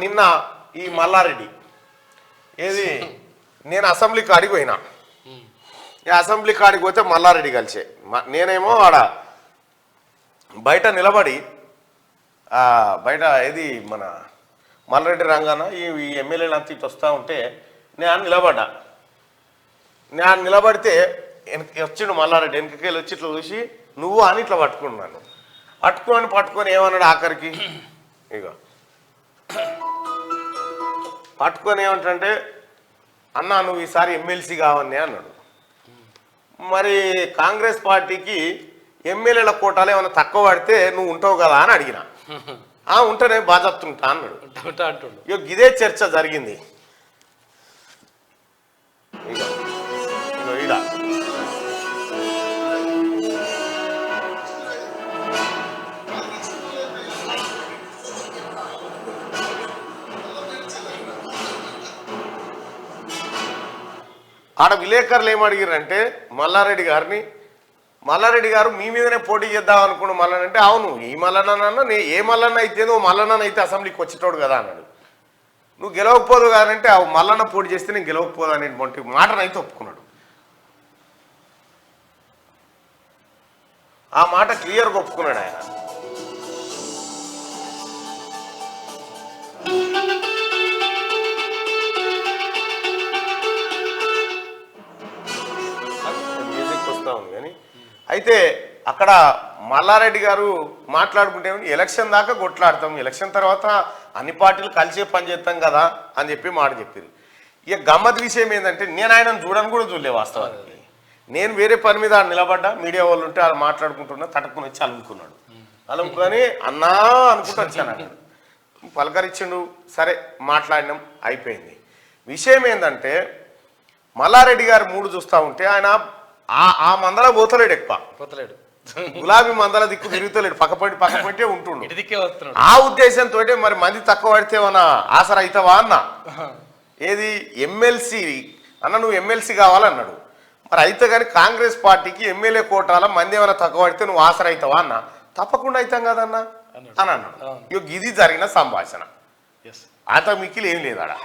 నిన్న ఈ మల్లారెడ్డి ఏది నేను అసెంబ్లీ కాడికి పోయినా. ఈ అసెంబ్లీ కాడికి పోతే మల్లారెడ్డి కలిసే నేనేమో ఆడ బయట నిలబడి బయట ఏది మన మల్లారెడ్డి రంగాన ఈ ఎమ్మెల్యేలు అంతా ఇటు వస్తూ ఉంటే నేను నిలబడ్డా. నేను నిలబడితే వచ్చిండు మల్లారెడ్డి వెనకకెళ్ళి వచ్చి ఇట్లా చూసి నువ్వు అని ఇట్లా పట్టుకున్నాను. పట్టుకొని ఏమన్నాడు ఆఖరికి, ఇక పట్టుకొని ఏమంటే అన్నా నువ్వు ఈసారి ఎమ్మెల్సీ కావని అన్నాడు. మరి కాంగ్రెస్ పార్టీకి ఎమ్మెల్యేల కోటాలు ఏమైనా తక్కువ పడితే నువ్వు ఉంటావు కదా అని అడిగిన. ఉంటేనే బాధతుంటా అన్నాడు. ఇక ఇదే చర్చ జరిగింది. ఈడ ఆడ విలేకరులు ఏమడిగారంటే మల్లారెడ్డి గారు మీ మీదనే పోటీ చేద్దాం అనుకున్నాడు మల్లన్న అంటే, అవును ఈ మల్లన్న ఏ మల్లన్న అయితే నువ్వు మల్లన్న అయితే అసెంబ్లీకి వచ్చేటోడు కదా అన్నాడు. నువ్వు గెలవకపోదు కాదంటే అవి మల్లన్న పోటీ చేస్తే నేను గెలవకపోదు అనేటువంటి మాటనైతే ఒప్పుకున్నాడు. ఆ మాట క్లియర్గా ఒప్పుకున్నాడు ఆయన. మ్యూజిక్ వస్తా ఉంది కానీ అయితే అక్కడ మల్లారెడ్డి గారు మాట్లాడుకుంటే ఎలక్షన్ దాకా కొట్లాడతాం, ఎలక్షన్ తర్వాత అన్ని పార్టీలు కలిసే పని చేస్తాం కదా అని చెప్పి మాట చెప్పారు. ఇక గమ్మత్ విషయం ఏంటంటే నేను ఆయనను కూడా చూడలే వాస్తవానికి. నేను వేరే పని మీద నిలబడ్డా, మీడియా వాళ్ళు ఉంటే వాళ్ళు మాట్లాడుకుంటున్నా, తట్టుకుని వచ్చి అలుముకున్నాడు. అలుముకొని అన్నా అనుకుంటూ వచ్చాను. పలకరించిండు, సరే మాట్లాడినాం, అయిపోయింది. విషయం ఏంటంటే మల్లారెడ్డి గారు మూడు చూస్తూ ఉంటే ఆయన ఆ మందల పోతలేడు, ఎక్కువ పోతలేడు, గులాబీ మందల దిక్కు తిరుగుతలేడు, పక్కపంటే ఉంటుండు. ఆ ఉద్దేశంతో మరి మంది తక్కువ పడితే ఏమన్నా ఆసర అవుతావా అన్న. ఏది ఎమ్మెల్సీ అన్న, నువ్వు ఎమ్మెల్సీ కావాలన్నాడు. మరి అయితే కానీ కాంగ్రెస్ పార్టీకి ఎమ్మెల్యే కోటాల మంది ఏమైనా తక్కువ పడితే నువ్వు ఆసర అవుతావా అన్న. తప్పకుండా అవుతాం కదన్నా అని అన్నాడు. ఇది జరిగిన సంభాషణ. అంత మిక్కిలి ఏం లేదాడా.